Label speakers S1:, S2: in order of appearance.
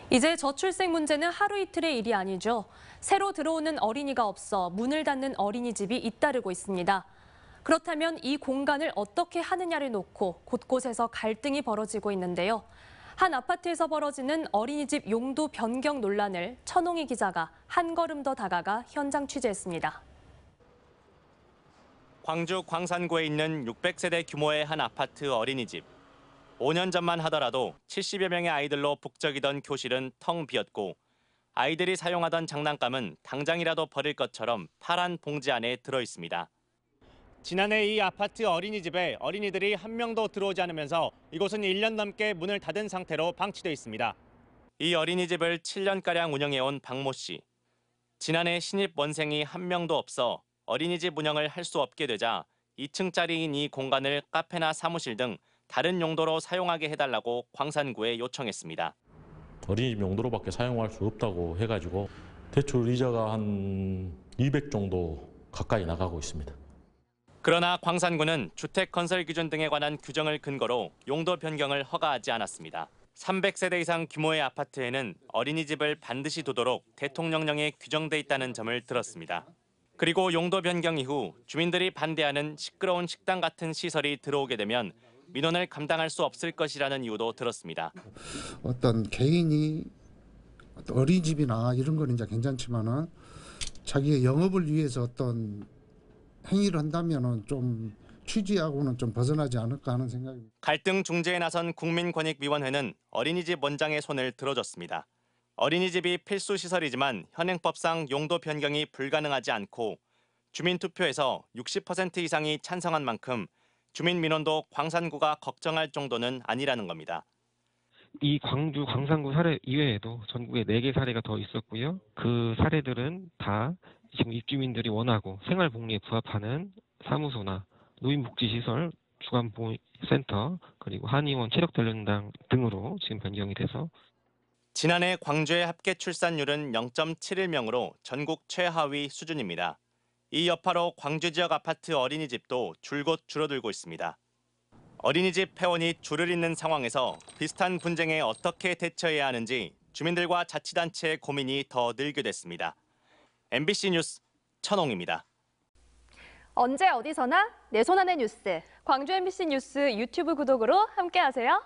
S1: 이제 저출생 문제는 하루 이틀의 일이 아니죠. 새로 들어오는 어린이가 없어 문을 닫는 어린이집이 잇따르고 있습니다. 그렇다면 이 공간을 어떻게 하느냐를 놓고 곳곳에서 갈등이 벌어지고 있는데요. 한 아파트에서 벌어지는 어린이집 용도 변경 논란을 천홍희 기자가 한 걸음 더 다가가 현장 취재했습니다.
S2: 광주 광산구에 있는 600세대 규모의 한 아파트 어린이집. 5년 전만 하더라도 70여 명의 아이들로 북적이던 교실은 텅 비었고 아이들이 사용하던 장난감은 당장이라도 버릴 것처럼 파란 봉지 안에 들어 있습니다. 지난해 이 아파트 어린이집에 어린이들이 한 명도 들어오지 않으면서 이곳은 1년 넘게 문을 닫은 상태로 방치돼 있습니다. 이 어린이집을 7년가량 운영해온 박모 씨. 지난해 신입 원생이 한 명도 없어 어린이집 운영을 할 수 없게 되자 2층짜리인 이 공간을 카페나 사무실 등 다른 용도로 사용하게 해달라고 광산구에 요청했습니다.
S3: 어린이집 용도로밖에 사용할 수 없다고 해가지고 대출 이자가 한 200 정도 가까이 나가고 있습니다.
S2: 그러나 광산구는 주택 건설 기준 등에 관한 규정을 근거로 용도 변경을 허가하지 않았습니다. 300세대 이상 규모의 아파트에는 어린이집을 반드시 두도록 대통령령에 규정돼 있다는 점을 들었습니다. 그리고 용도 변경 이후 주민들이 반대하는 시끄러운 식당 같은 시설이 들어오게 되면 민원을 감당할 수 없을 것이라는 이유도 들었습니다.
S4: 어떤 개인이 어린이집이나 이런 건 이제 괜찮지만은 자기의 영업을 위해서 어떤 행위를 한다면은 좀 취지하고는 좀 벗어나지 않을까 하는 생각입니다.
S2: 갈등 중재에 나선 국민권익위원회는 어린이집 원장의 손을 들어줬습니다. 어린이집이 필수 시설이지만 현행법상 용도 변경이 불가능하지 않고 주민투표에서 60% 이상이 찬성한 만큼 주민 민원도 광산구가 걱정할 정도는 아니라는 겁니다.
S5: 이 광주 광산구 사례 이외에도 전국에 4개 사례가 더 있었고요. 그 사례들은 다 지금 입주민들이 원하고 생활복리에 부합하는 사무소나 노인복지시설, 주간보호센터, 그리고 한의원 체력단련당 등으로 지금 변경이 돼서
S2: 지난해 광주의 합계 출산율은 0.71명으로 전국 최하위 수준입니다. 이 여파로 광주 지역 아파트 어린이집도 줄곧 줄어들고 있습니다. 어린이집 폐원이 줄을 잇는 상황에서 비슷한 분쟁에 어떻게 대처해야 하는지 주민들과 자치단체의 고민이 더 늘게 됐습니다. MBC 뉴스 천홍입니다.
S6: 언제 어디서나 내 손 안의 뉴스.
S1: 광주 MBC 뉴스 유튜브 구독으로 함께하세요.